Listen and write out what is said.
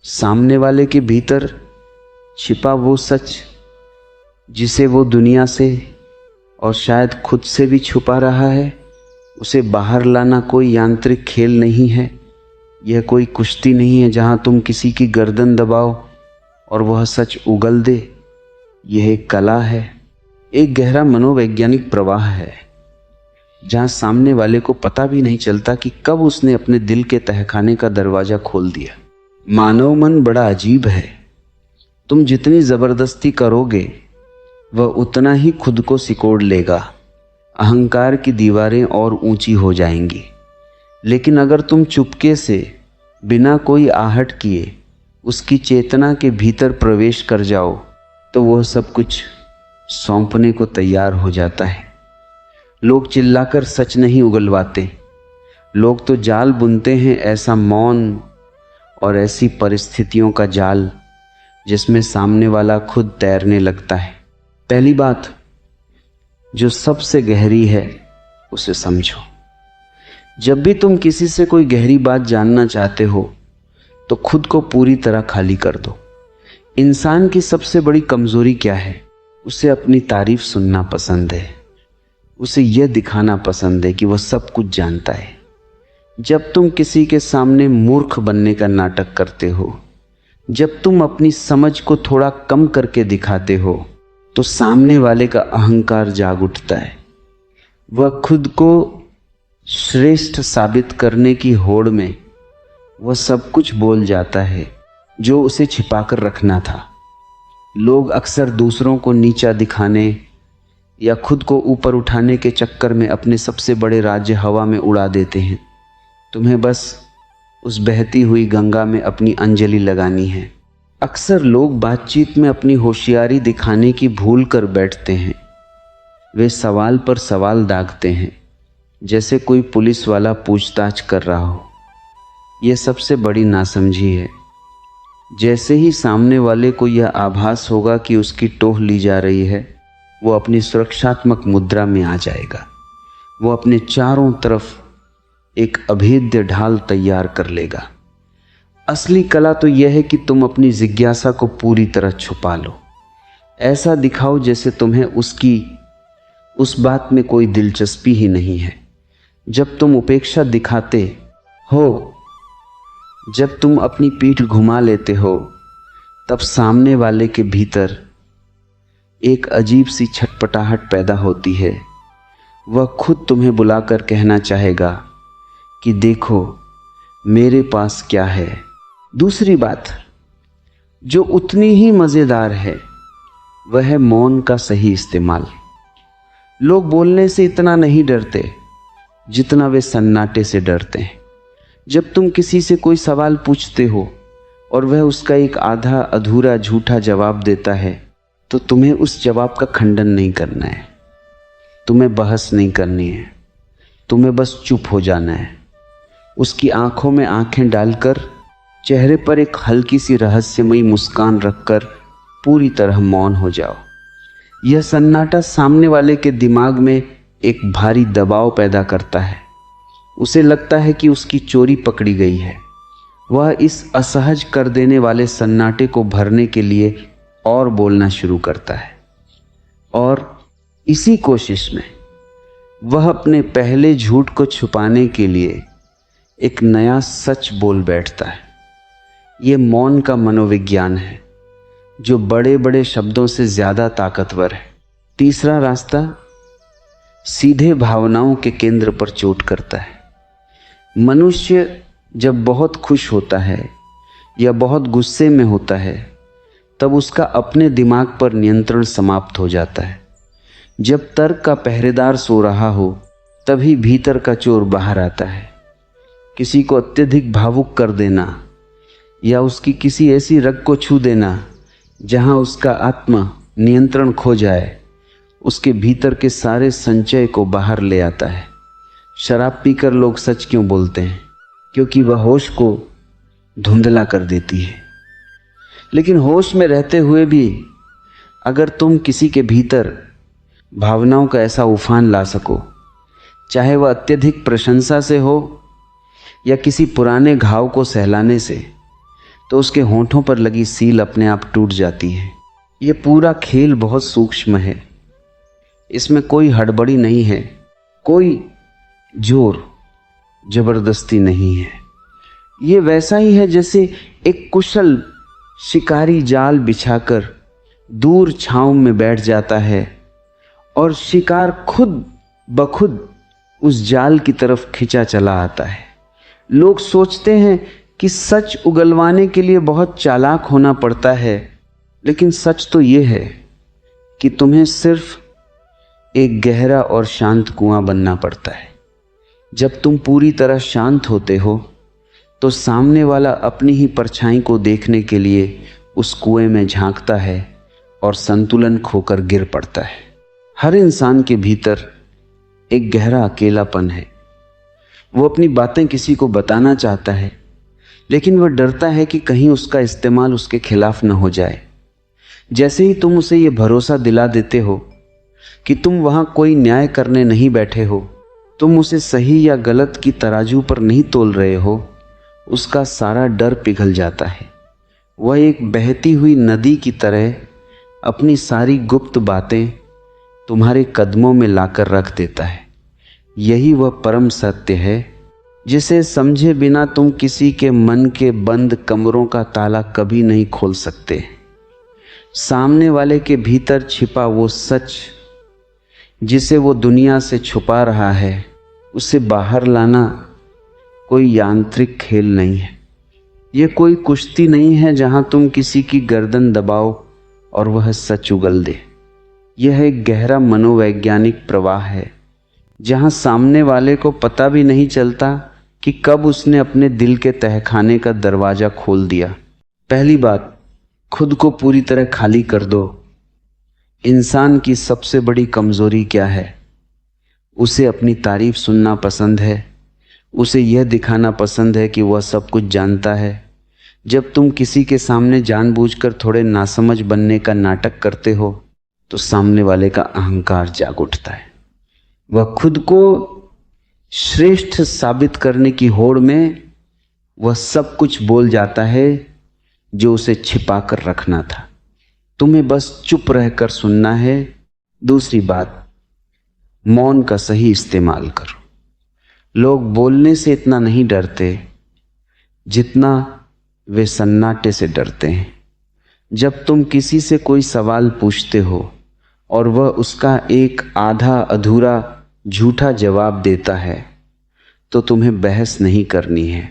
सामने वाले के भीतर छिपा वो सच जिसे वो दुनिया से और शायद खुद से भी छुपा रहा है, उसे बाहर लाना कोई यांत्रिक खेल नहीं है। यह कोई कुश्ती नहीं है जहां तुम किसी की गर्दन दबाओ और वह सच उगल दे। यह एक कला है, एक गहरा मनोवैज्ञानिक प्रवाह है, जहां सामने वाले को पता भी नहीं चलता कि कब उसने अपने दिल के तहखाने का दरवाजा खोल दिया। मानव मन बड़ा अजीब है। तुम जितनी जबरदस्ती करोगे वह उतना ही खुद को सिकोड़ लेगा। अहंकार की दीवारें और ऊंची हो जाएंगी। लेकिन अगर तुम चुपके से बिना कोई आहट किए उसकी चेतना के भीतर प्रवेश कर जाओ तो वह सब कुछ सौंपने को तैयार हो जाता है। लोग चिल्लाकर सच नहीं उगलवाते, लोग तो जाल बुनते हैं, ऐसा मौन और ऐसी परिस्थितियों का जाल जिसमें सामने वाला खुद तैरने लगता है। पहली बात जो सबसे गहरी है उसे समझो। जब भी तुम किसी से कोई गहरी बात जानना चाहते हो तो खुद को पूरी तरह खाली कर दो। इंसान की सबसे बड़ी कमजोरी क्या है? उसे अपनी तारीफ सुनना पसंद है, उसे यह दिखाना पसंद है कि वह सब कुछ जानता है। जब तुम किसी के सामने मूर्ख बनने का नाटक करते हो, जब तुम अपनी समझ को थोड़ा कम करके दिखाते हो, तो सामने वाले का अहंकार जाग उठता है। वह खुद को श्रेष्ठ साबित करने की होड़ में वह सब कुछ बोल जाता है जो उसे छिपाकर रखना था। लोग अक्सर दूसरों को नीचा दिखाने या खुद को ऊपर उठाने के चक्कर में अपने सबसे बड़े राज्य हवा में उड़ा देते हैं। तुम्हें बस उस बहती हुई गंगा में अपनी अंजलि लगानी है। अक्सर लोग बातचीत में अपनी होशियारी दिखाने की भूल कर बैठते हैं। वे सवाल पर सवाल दागते हैं जैसे कोई पुलिस वाला पूछताछ कर रहा हो। यह सबसे बड़ी नासमझी है। जैसे ही सामने वाले को यह आभास होगा कि उसकी टोह ली जा रही है, वो अपनी सुरक्षात्मक मुद्रा में आ जाएगा। वो अपने चारों तरफ एक अभेद्य ढाल तैयार कर लेगा। असली कला तो यह है कि तुम अपनी जिज्ञासा को पूरी तरह छुपा लो। ऐसा दिखाओ जैसे तुम्हें उस बात में कोई दिलचस्पी ही नहीं है। जब तुम उपेक्षा दिखाते हो, जब तुम अपनी पीठ घुमा लेते हो, तब सामने वाले के भीतर एक अजीब सी छटपटाहट पैदा होती है। वह खुद तुम्हें बुलाकर कहना चाहेगा कि देखो मेरे पास क्या है। दूसरी बात जो उतनी ही मज़ेदार है वह है मौन का सही इस्तेमाल। लोग बोलने से इतना नहीं डरते जितना वे सन्नाटे से डरते हैं। जब तुम किसी से कोई सवाल पूछते हो और वह उसका एक आधा अधूरा झूठा जवाब देता है, तो तुम्हें उस जवाब का खंडन नहीं करना है, तुम्हें बहस नहीं करनी है, तुम्हें बस चुप हो जाना है। उसकी आंखों में आंखें डालकर, चेहरे पर एक हल्की सी रहस्यमयी मुस्कान रखकर पूरी तरह मौन हो जाओ। यह सन्नाटा सामने वाले के दिमाग में एक भारी दबाव पैदा करता है। उसे लगता है कि उसकी चोरी पकड़ी गई है। वह इस असहज कर देने वाले सन्नाटे को भरने के लिए और बोलना शुरू करता है, और इसी कोशिश में वह अपने पहले झूठ को छुपाने के लिए एक नया सच बोल बैठता है। ये मौन का मनोविज्ञान है जो बड़े बड़े शब्दों से ज़्यादा ताकतवर है। तीसरा रास्ता सीधे भावनाओं के केंद्र पर चोट करता है। मनुष्य जब बहुत खुश होता है या बहुत गुस्से में होता है, तब उसका अपने दिमाग पर नियंत्रण समाप्त हो जाता है। जब तर्क का पहरेदार सो रहा हो, तभी भीतर का चोर बाहर आता है। किसी को अत्यधिक भावुक कर देना या उसकी किसी ऐसी रग को छू देना जहां उसका आत्मा नियंत्रण खो जाए, उसके भीतर के सारे संचय को बाहर ले आता है। शराब पीकर लोग सच क्यों बोलते हैं? क्योंकि वह होश को धुंधला कर देती है। लेकिन होश में रहते हुए भी अगर तुम किसी के भीतर भावनाओं का ऐसा उफान ला सको, चाहे वह अत्यधिक प्रशंसा से हो या किसी पुराने घाव को सहलाने से, तो उसके होंठों पर लगी सील अपने आप टूट जाती है। ये पूरा खेल बहुत सूक्ष्म है, इसमें कोई हड़बड़ी नहीं है, कोई जोर जबरदस्ती नहीं है। ये वैसा ही है जैसे एक कुशल शिकारी जाल बिछाकर दूर छांव में बैठ जाता है और शिकार खुद बखुद उस जाल की तरफ खिंचा चला आता है। लोग सोचते हैं कि सच उगलवाने के लिए बहुत चालाक होना पड़ता है, लेकिन सच तो ये है कि तुम्हें सिर्फ एक गहरा और शांत कुआं बनना पड़ता है। जब तुम पूरी तरह शांत होते हो तो सामने वाला अपनी ही परछाई को देखने के लिए उस कुएं में झांकता है और संतुलन खोकर गिर पड़ता है। हर इंसान के भीतर एक गहरा अकेलापन है। वो अपनी बातें किसी को बताना चाहता है, लेकिन वह डरता है कि कहीं उसका इस्तेमाल उसके खिलाफ न हो जाए। जैसे ही तुम उसे ये भरोसा दिला देते हो कि तुम वहाँ कोई न्याय करने नहीं बैठे हो, तुम उसे सही या गलत की तराजू पर नहीं तोल रहे हो, उसका सारा डर पिघल जाता है। वह एक बहती हुई नदी की तरह अपनी सारी गुप्त बातें तुम्हारे कदमों में लाकर रख देता है। यही वह परम सत्य है जिसे समझे बिना तुम किसी के मन के बंद कमरों का ताला कभी नहीं खोल सकते। सामने वाले के भीतर छिपा वो सच जिसे वो दुनिया से छुपा रहा है, उसे बाहर लाना कोई यांत्रिक खेल नहीं है। ये कोई कुश्ती नहीं है जहां तुम किसी की गर्दन दबाओ और वह सच उगल दे। यह एक गहरा मनोवैज्ञानिक प्रवाह है जहां सामने वाले को पता भी नहीं चलता कि कब उसने अपने दिल के तहखाने का दरवाजा खोल दिया। पहली बात, खुद को पूरी तरह खाली कर दो। इंसान की सबसे बड़ी कमजोरी क्या है? उसे अपनी तारीफ सुनना पसंद है, उसे यह दिखाना पसंद है कि वह सब कुछ जानता है। जब तुम किसी के सामने जानबूझकर थोड़े नासमझ बनने का नाटक करते हो तो सामने वाले का अहंकार जाग उठता है। वह खुद को श्रेष्ठ साबित करने की होड़ में वह सब कुछ बोल जाता है जो उसे छिपा कर रखना था। तुम्हें बस चुप रहकर सुनना है। दूसरी बात, मौन का सही इस्तेमाल करो। लोग बोलने से इतना नहीं डरते जितना वे सन्नाटे से डरते हैं। जब तुम किसी से कोई सवाल पूछते हो और वह उसका एक आधा अधूरा झूठा जवाब देता है तो तुम्हें बहस नहीं करनी है,